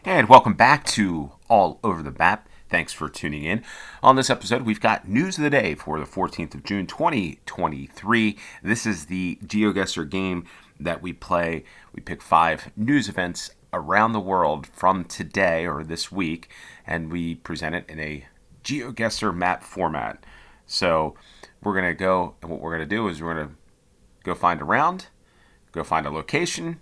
And welcome back to All Over the Map. Thanks for tuning in. On this episode, we've got news of the day for the 14th of June, 2023. This is the GeoGuessr game that we play. We pick 5 news events around the world from today or this week, and we present it in a GeoGuessr map format. So we're going to go, and what we're going to do is we're going to go find a round, go find a location,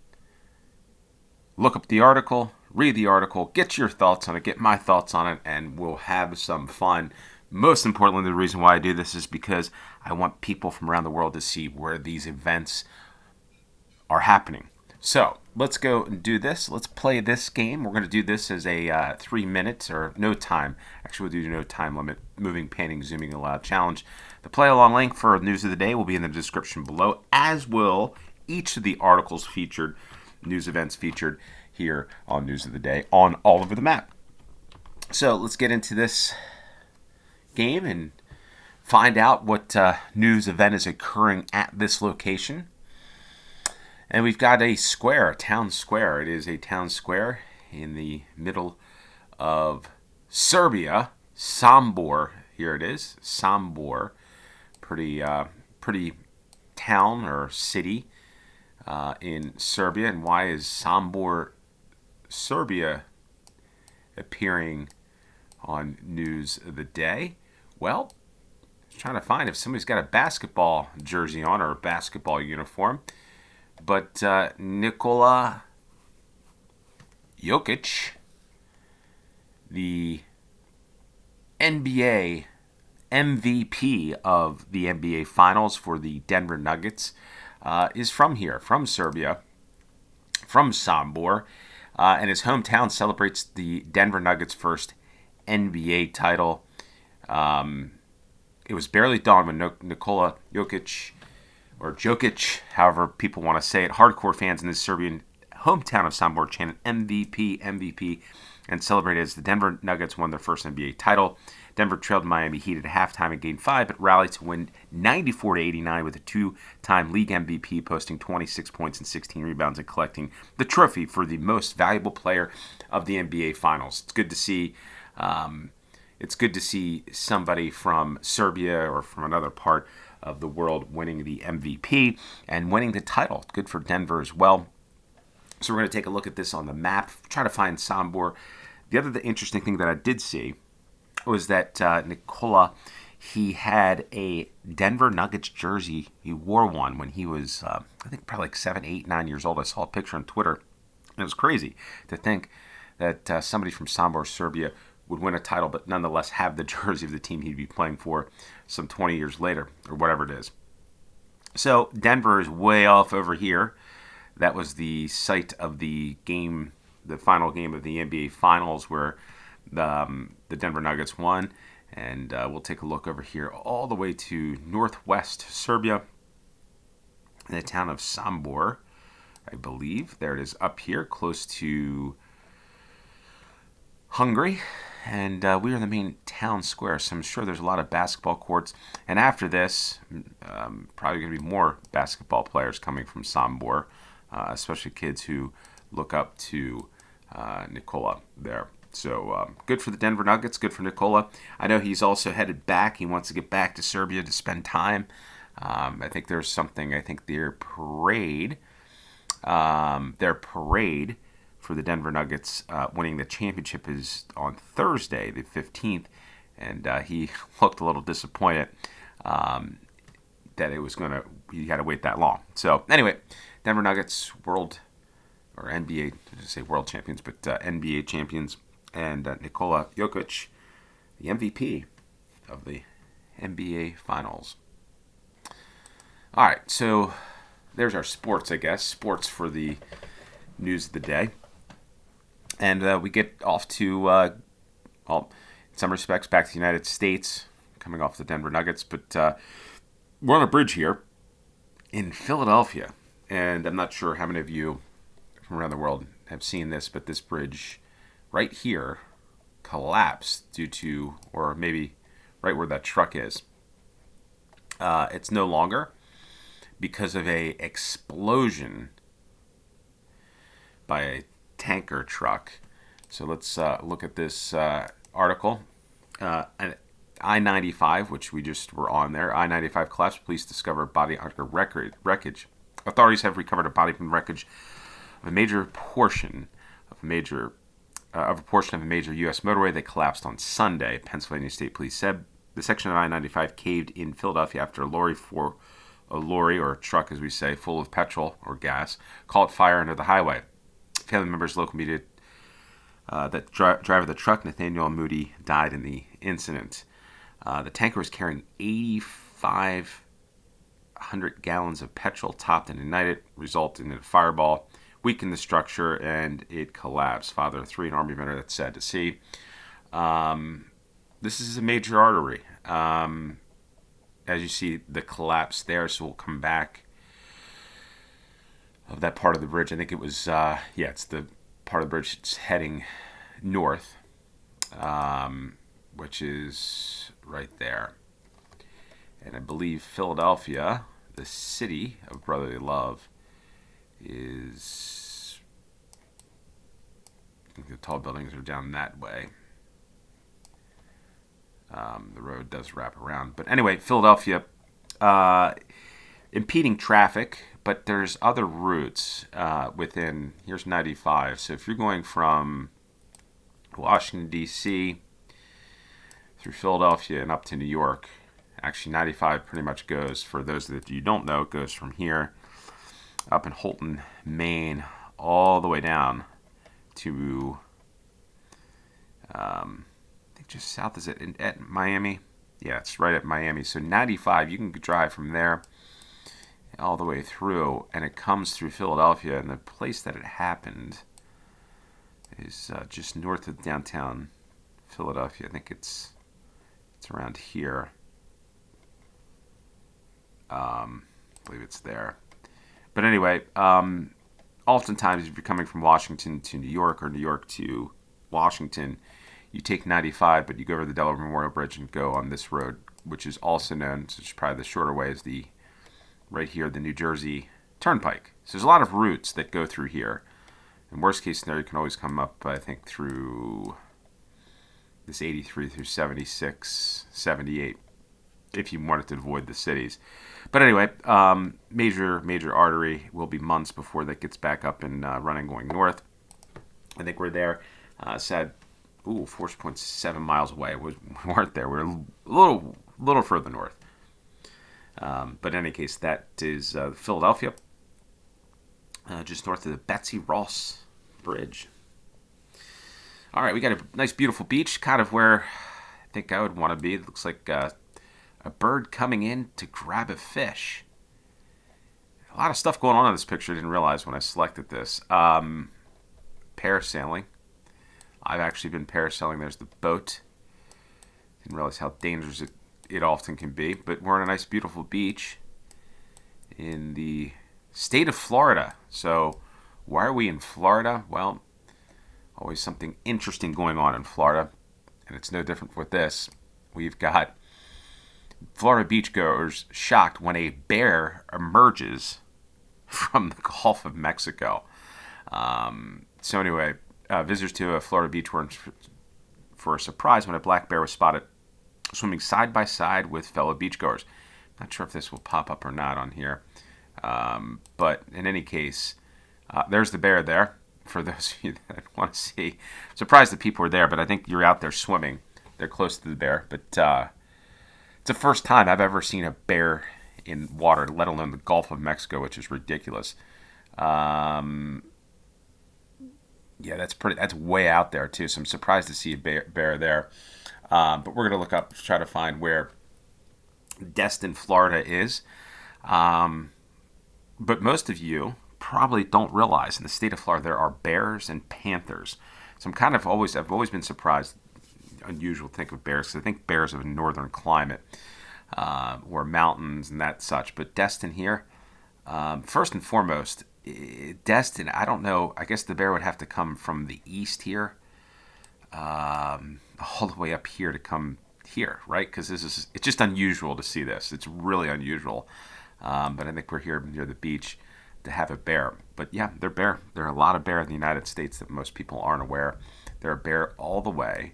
look up the article, read the article, get your thoughts on it, get my thoughts on it, and we'll have some fun. Most importantly, the reason why I do this is because I want people from around the world to see where these events are happening. So let's go and do this. Let's play this game. We're going to do this as a 3 minutes or no time. Actually, we'll do no time limit, moving, panning, zooming allowed challenge. The play along link for news of the day will be in the description below, as will each of the articles featured, news events featured here on News of the Day on All Over the Map. So let's get into this game and find out what news event is occurring at this location. And we've got a square, a town square. It is a town square in the middle of Serbia. Sombor, here it is, Sombor. Pretty town or city in Serbia. And why is Sombor, Serbia, appearing on News of the Day? Well, I was trying to find if somebody's got a basketball jersey on or a basketball uniform. But Nikola Jokic, the NBA MVP of the NBA Finals for the Denver Nuggets, is from here, from Serbia, from Sombor. And his hometown celebrates the Denver Nuggets' first NBA title. It was barely dawn when Nikola Jokic, or Jokic, however people want to say it, hardcore fans in the Serbian hometown of Sombor chanted MVP, MVP, and celebrated as the Denver Nuggets won their first NBA title. Denver trailed Miami Heat at halftime in Game 5, but rallied to win 94-89 with a 2-time league MVP, posting 26 points and 16 rebounds and collecting the trophy for the most valuable player of the NBA Finals. It's good to see. It's good to see somebody from Serbia or from another part of the world winning the MVP and winning the title. Good for Denver as well. So we're going to take a look at this on the map, try to find Sombor. The interesting thing that I did see was that Nikola, he had a Denver Nuggets jersey. He wore one when he was, I think, probably like 7, 8, 9 years old. I saw a picture on Twitter. And it was crazy to think that somebody from Sombor, Serbia, would win a title, but nonetheless have the jersey of the team he'd be playing for some 20 years later, or whatever it is. So Denver is way off over here. That was the site of the game, the final game of the NBA Finals, where the Denver Nuggets won. And we'll take a look over here all the way to northwest Serbia, in the town of Sombor, I believe. There it is up here, close to Hungary. And we are in the main town square, so I'm sure there's a lot of basketball courts. And after this, probably going to be more basketball players coming from Sombor, especially kids who look up to Nikola there. So good for the Denver Nuggets, good for Nikola. I know he's also headed back. He wants to get back to Serbia to spend time. I think there's something, their parade for the Denver Nuggets winning the championship is on Thursday, the 15th, and he looked a little disappointed that he had to wait that long. So anyway, Denver Nuggets world champions, but NBA champions, and Nikola Jokic, the MVP of the NBA Finals. All right, so there's our sports, I guess. Sports for the news of the day. And we get off to, in some respects, back to the United States, coming off the Denver Nuggets. But we're on a bridge here in Philadelphia. And I'm not sure how many of you from around the world have seen this, but this bridge right here collapsed due to, or maybe right where that truck is. It's no longer because of a explosion by a tanker truck So let's look at this article. I-95, which we just were on there. I-95 collapse. Police discover body under wreckage. Authorities have recovered a body from wreckage of a major portion of a major U.S. motorway that collapsed on Sunday. Pennsylvania State Police said the section of I-95 caved in Philadelphia after a lorry or a truck, as we say, full of petrol or gas, caught fire under the highway. Family members, local media, that driver of the truck, Nathaniel Moody, died in the incident. The tanker was carrying 8,500 gallons of petrol, topped and ignited, resulting in a fireball, weakened the structure, and it collapsed. Father of three, an Army veteran, that's sad to see. This is a major artery. As you see, the collapse there, so we'll come back of that part of the bridge. I think it was, it's the part of the bridge that's heading north, which is right there. And I believe Philadelphia, the city of brotherly love, is, I think the tall buildings are down that way. The road does wrap around. But anyway, Philadelphia, impeding traffic, but there's other routes within, here's 95. So if you're going from Washington, D.C. through Philadelphia and up to New York, actually 95 pretty much goes, for those that you don't know, it goes from here up in Holton, Maine, all the way down to I think just south, is it at Miami? Yeah, it's right at Miami. So 95, you can drive from there all the way through, and it comes through Philadelphia, and the place that it happened is just north of downtown Philadelphia. I think it's around here. I believe it's there. But anyway, oftentimes if you're coming from Washington to New York or New York to Washington, you take 95, but you go over the Delaware Memorial Bridge and go on this road, which is also known, which is probably the shorter way, is the right here, the New Jersey Turnpike. So there's a lot of routes that go through here. In worst case scenario, you can always come up, I think, through this 83 through 76, 78, if you wanted to avoid the cities. But anyway, major artery. Will be months before that gets back up and running going north. I think we're there. Said, 4.7 miles away. We weren't there. We're a little further north. But in any case, that is Philadelphia, just north of the Betsy Ross Bridge. All right, we got a nice, beautiful beach, kind of where I think I would want to be. It looks like a bird coming in to grab a fish. A lot of stuff going on in this picture. I didn't realize when I selected this. Parasailing. I've actually been parasailing. There's the boat. Didn't realize how dangerous it often can be. But we're on a nice, beautiful beach in the state of Florida. So why are we in Florida? Well, always something interesting going on in Florida. And it's no different with this. We've got Florida beachgoers shocked when a bear emerges from the Gulf of Mexico. So anyway, visitors to a Florida beach were in for a surprise when a black bear was spotted swimming side by side with fellow beachgoers. Not sure if this will pop up or not on here. But in any case, there's the bear there. For those of you that want to see. Surprised that people were there, but I think you're out there swimming. They're close to the bear. But it's the first time I've ever seen a bear in water, let alone the Gulf of Mexico, which is ridiculous. Yeah, that's way out there too. So I'm surprised to see a bear there. But we're gonna look up, try to find where Destin, Florida is. But most of you probably don't realize in the state of Florida there are bears and panthers. So I've always been surprised. Unusual to think of bears, because I think bears have a northern climate or mountains and that such. But Destin here, first and foremost, Destin, I don't know. I guess the bear would have to come from the east here, all the way up here to come here, right? Because it's just unusual to see this. It's really unusual. But I think we're here near the beach. to have a bear. But yeah, they're bear. There are a lot of bear in the United States that most people aren't aware. There are bear all the way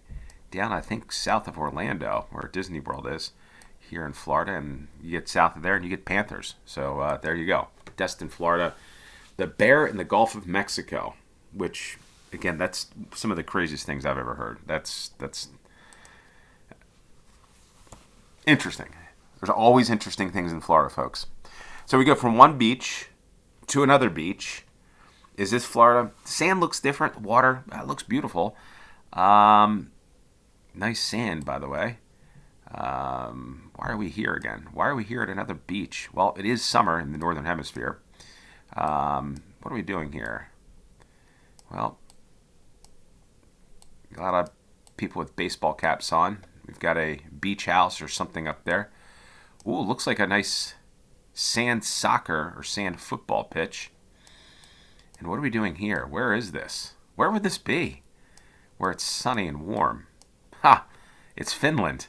down, I think, south of Orlando, where Disney World is, here in Florida. And you get south of there and you get panthers. So there you go. Destin, Florida. The bear in the Gulf of Mexico, which, again, that's some of the craziest things I've ever heard. That's interesting. There's always interesting things in Florida, folks. So we go from one beach to another beach. Is this Florida? Sand looks different. Water looks beautiful. Nice sand, by the way. Why are we here again? Why are we here at another beach? Well, it is summer in the Northern Hemisphere. What are we doing here? Well, a lot of people with baseball caps on. We've got a beach house or something up there. Ooh, looks like a nice sand soccer or sand football pitch. And what are we doing here? Where is this? Where would this be? Where it's sunny and warm. Ha! It's Finland.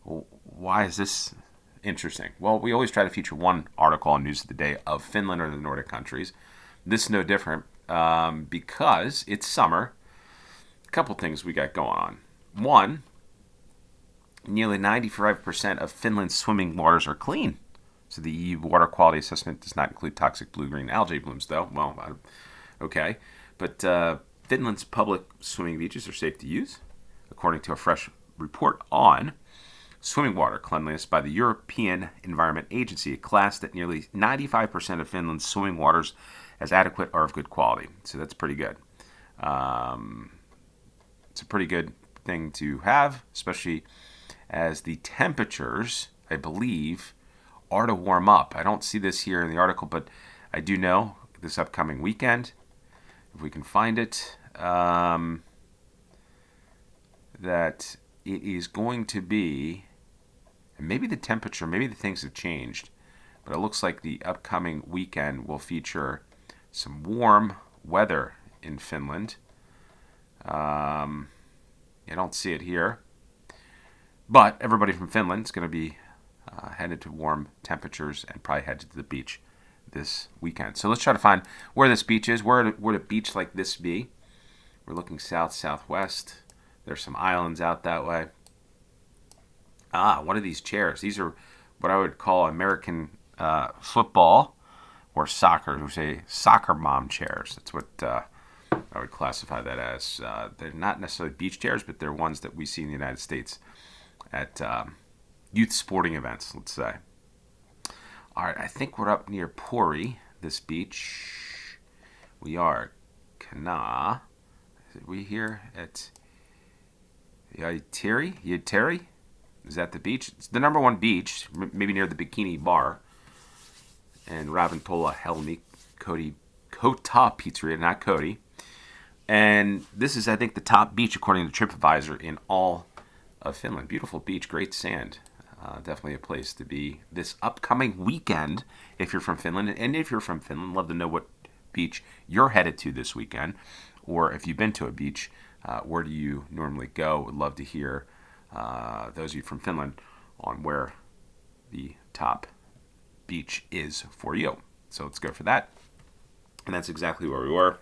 Why is this interesting? Well, we always try to feature one article on News of the Day of Finland or the Nordic countries. This is no different because it's summer. A couple things we got going on. One, nearly 95% of Finland's swimming waters are clean. So the EU water quality assessment does not include toxic blue-green algae blooms, though. Well, okay. But Finland's public swimming beaches are safe to use, according to a fresh report on swimming water cleanliness by the European Environment Agency. It classed that nearly 95% of Finland's swimming waters as adequate or of good quality. So that's pretty good. It's a pretty good thing to have, especially as the temperatures, I believe, are to warm up. I don't see this here in the article, but I do know this upcoming weekend, if we can find it, that it is going to be, and maybe the temperature, maybe the things have changed, but it looks like the upcoming weekend will feature some warm weather in Finland. I don't see it here, but everybody from Finland is going to be headed to warm temperatures and probably headed to the beach this weekend. So let's try to find where this beach is. Where would a beach like this be? We're looking south-southwest. There's some islands out that way. One of these chairs. These are what I would call American football or soccer. We say soccer mom chairs. That's what I would classify that as. They're not necessarily beach chairs, but they're ones that we see in the United States at youth sporting events, let's say. All right, I think we're up near Pori, this beach. We are Kana. Are we here at Yateri? Is that the beach? It's the number one beach, maybe near the Bikini Bar. And Ravintola Helmi, Kota Pizzeria, not Cody. And this is, I think, the top beach according to TripAdvisor in all of Finland. Beautiful beach, great sand. Definitely a place to be this upcoming weekend if you're from Finland. And if you're from Finland, love to know what beach you're headed to this weekend. Or if you've been to a beach, where do you normally go? Would love to hear those of you from Finland on where the top beach is for you. So let's go for that. And that's exactly where we were.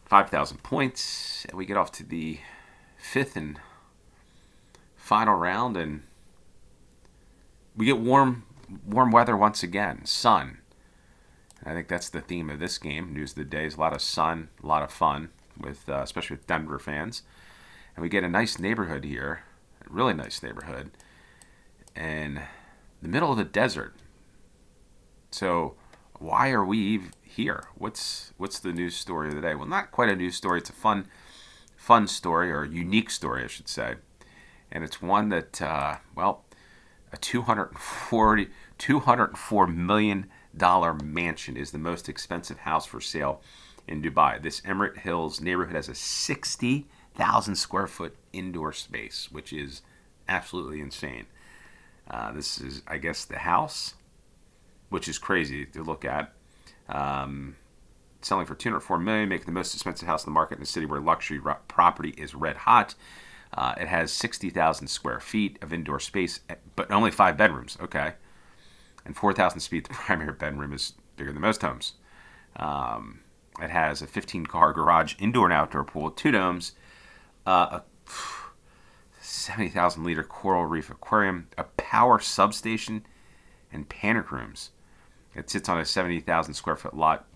5,000 points. And we get off to the fifth and final round, and we get warm weather once again. Sun. And I think that's the theme of this game. News of the day is a lot of sun, a lot of fun, with especially with Denver fans. And we get a nice neighborhood here, a really nice neighborhood, in the middle of the desert. So why are we here? What's the news story of the day? Well, not quite a news story. It's a fun story, or a unique story, I should say. And it's one that, a $204 million mansion is the most expensive house for sale in Dubai. This Emirate Hills neighborhood has a 60,000 square foot indoor space, which is absolutely insane. This is, I guess, the house, which is crazy to look at. Selling for $204 million, making the most expensive house in the market in a city where luxury property is red hot. It has 60,000 square feet of indoor space, but only 5 bedrooms. Okay. And 4,000 feet, the primary bedroom is bigger than most homes. It has a 15-car garage, indoor and outdoor pool, 2 domes, a 70,000-liter coral reef aquarium, a power substation, and panic rooms. It sits on a 70,000 square foot lot.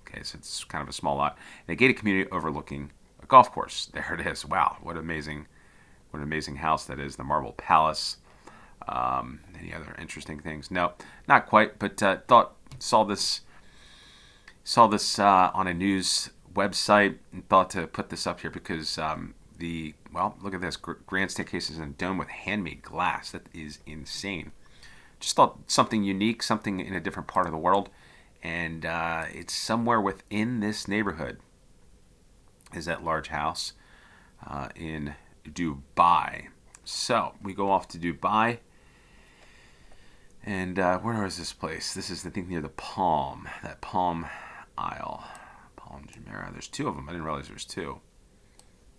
Okay, so it's kind of a small lot. And a gated community overlooking a golf course. There it is. Wow, what an amazing house that is. The Marble Palace. Any other interesting things? No, not quite. But saw this on a news website and thought to put this up here because look at this. Grand staircases in a dome with handmade glass. That is insane. Just thought something unique, something in a different part of the world, and it's somewhere within this neighborhood. Is that large house in Dubai? So we go off to Dubai, and where is this place? This is, I think, near the Palm, that Palm Isle, Palm Jumeirah. There's 2 of them. I didn't realize there's 2.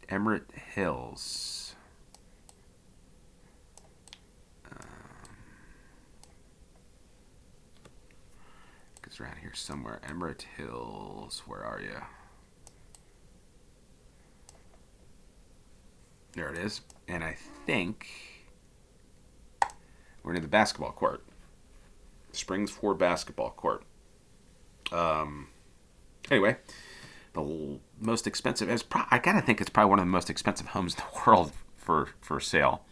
Emirate Hills. It's around here somewhere. Emirate Hills. Where are you? There it is. And I think we're near the basketball court. Springs 4 basketball court. Anyway, the most expensive. I gotta think it's probably one of the most expensive homes in the world for sale.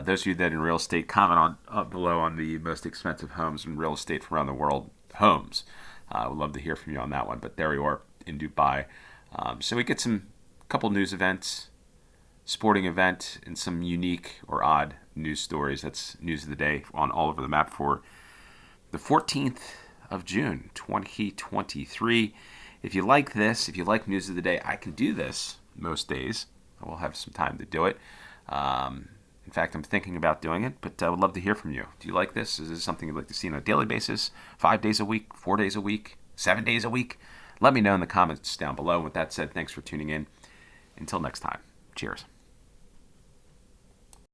Those of you that are in real estate, comment on up below on the most expensive homes in real estate from around the world. Homes. I would love to hear from you on that one. But there we are in Dubai. So we get couple news events, sporting event, and some unique or odd news stories. That's news of the day on all over the map for the 14th of June, 2023. If you like this, if you like news of the day, I can do this most days. I will have some time to do it. In fact, I'm thinking about doing it, but I would love to hear from you. Do you like this? Is this something you'd like to see on a daily basis? 5 days a week? 4 days a week? 7 days a week? Let me know in the comments down below. With that said, thanks for tuning in. Until next time, cheers.